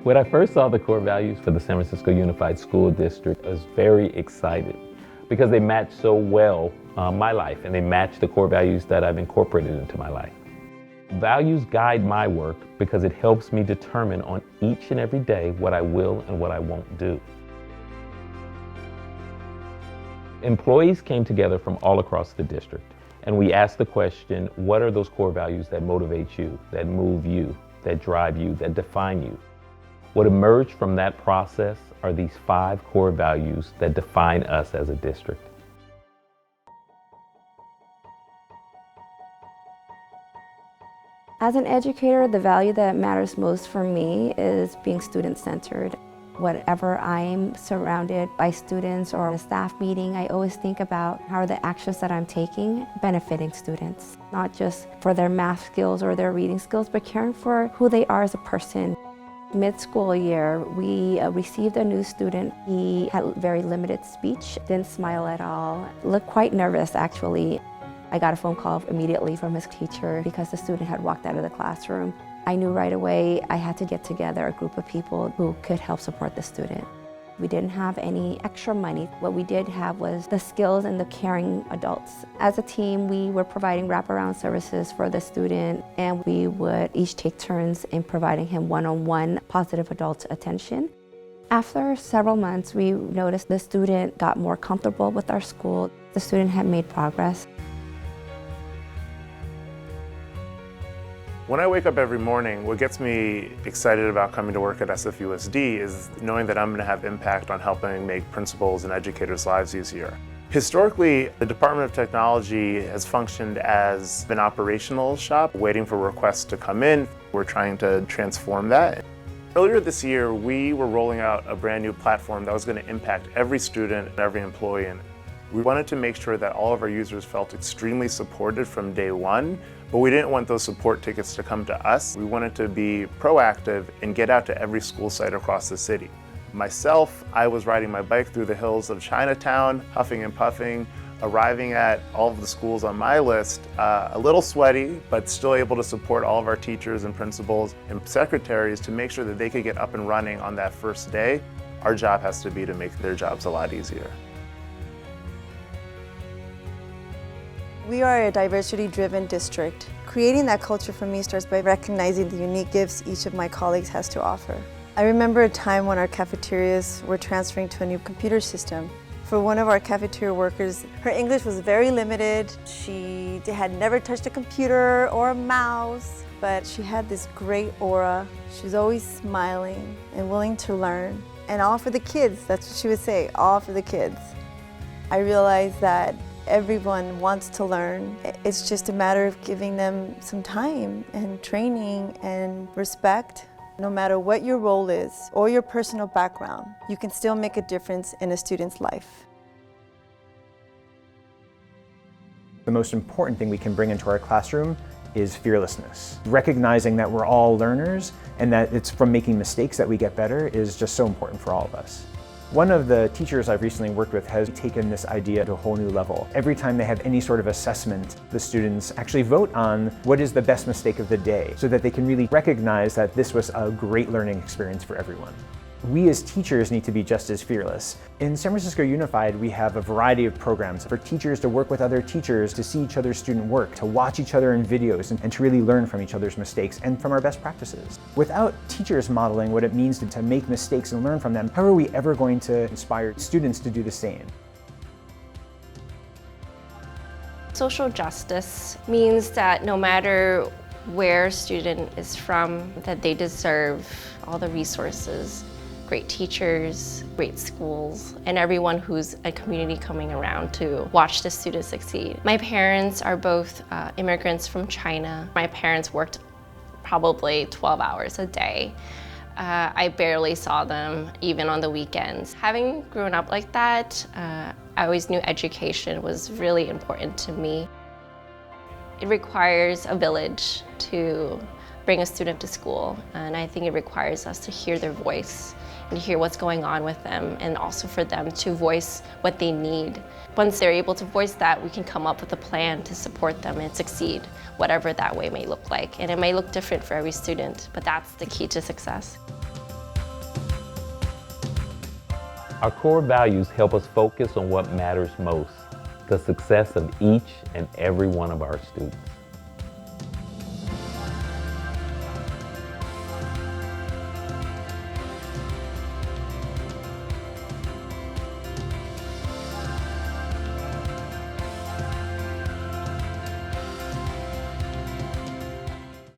When I first saw the core values for the San Francisco Unified School District, I was very excited because they match so well my life, and they match the core values that I've incorporated into my life. Values guide my work because it helps me determine on each and every day what I will and what I won't do. Employees came together from all across the district, and we asked the question, what are those core values that motivate you, that move you, that drive you, that define you? What emerged from that process are these 5 core values that define us as a district. As an educator, the value that matters most for me is being student-centered. Whatever I'm surrounded by students or a staff meeting, I always think about how are the actions that I'm taking benefiting students, not just for their math skills or their reading skills, but caring for who they are as a person. Mid-school year, we received a new student. He had very limited speech, didn't smile at all, looked quite nervous actually. I got a phone call immediately from his teacher because the student had walked out of the classroom. I knew right away I had to get together a group of people who could help support the student. We didn't have any extra money. What we did have was the skills and the caring adults. As a team, we were providing wraparound services for the student, and we would each take turns in providing him one-on-one positive adult attention. After several months, we noticed the student got more comfortable with our school. The student had made progress. When I wake up every morning, what gets me excited about coming to work at SFUSD is knowing that I'm going to have impact on helping make principals and educators' lives easier. Historically, the Department of Technology has functioned as an operational shop, waiting for requests to come in. We're trying to transform that. Earlier this year, we were rolling out a brand new platform that was going to impact every student and every employee. And we wanted to make sure that all of our users felt extremely supported from day one, but we didn't want those support tickets to come to us. We wanted to be proactive and get out to every school site across the city. Myself, I was riding my bike through the hills of Chinatown, huffing and puffing, arriving at all of the schools on my list, a little sweaty, but still able to support all of our teachers and principals and secretaries to make sure that they could get up and running on that first day. Our job has to be to make their jobs a lot easier. We are a diversity-driven district. Creating that culture for me starts by recognizing the unique gifts each of my colleagues has to offer. I remember a time when our cafeterias were transferring to a new computer system. For one of our cafeteria workers, her English was very limited. She had never touched a computer or a mouse, but she had this great aura. She was always smiling and willing to learn. And all for the kids, that's what she would say, all for the kids. I realized that everyone wants to learn. It's just a matter of giving them some time and training and respect. No matter what your role is or your personal background, you can still make a difference in a student's life. The most important thing we can bring into our classroom is fearlessness. Recognizing that we're all learners and that it's from making mistakes that we get better is just so important for all of us. One of the teachers I've recently worked with has taken this idea to a whole new level. Every time they have any sort of assessment, the students actually vote on what is the best mistake of the day so that they can really recognize that this was a great learning experience for everyone. We as teachers need to be just as fearless. In San Francisco Unified, we have a variety of programs for teachers to work with other teachers, to see each other's student work, to watch each other in videos, and to really learn from each other's mistakes and from our best practices. Without teachers modeling what it means to make mistakes and learn from them, how are we ever going to inspire students to do the same? Social justice means that no matter where a student is from, that they deserve all the resources, great teachers, great schools, and everyone who's a community coming around to watch the students succeed. My parents are both immigrants from China. My parents worked probably 12 hours a day. I barely saw them even on the weekends. Having grown up like that, I always knew education was really important to me. It requires a village to bring a student to school, and I think it requires us to hear their voice and hear what's going on with them, and also for them to voice what they need. Once they're able to voice that, we can come up with a plan to support them and succeed, whatever that way may look like. And it may look different for every student, but that's the key to success. Our core values help us focus on what matters most, the success of each and every one of our students.